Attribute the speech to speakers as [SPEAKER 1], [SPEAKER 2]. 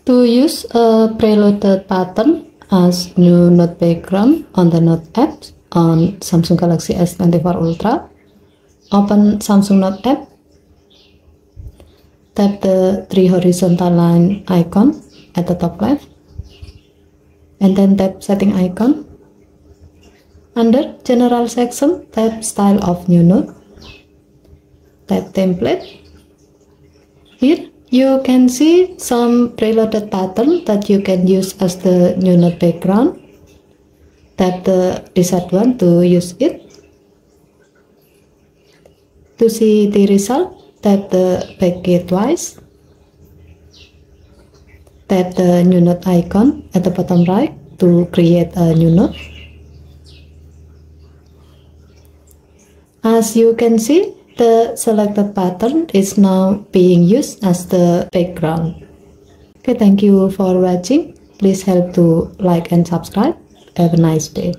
[SPEAKER 1] To use a preloaded pattern as new Note background on the Note app on Samsung Galaxy S24 Ultra, open Samsung Note app, tap the three horizontal line icon at the top left, and then tap setting icon. Under general section, tap style of new Note, tap template. Here you can see some preloaded pattern that you can use as the new Note background. Tap the desired one to use it. To see the result, tap the back key twice. Tap the new Note icon at the bottom right to create a new Note. As you can see, the selected pattern is now being used as the background. Okay, thank you for watching. Please help to like and subscribe. Have a nice day.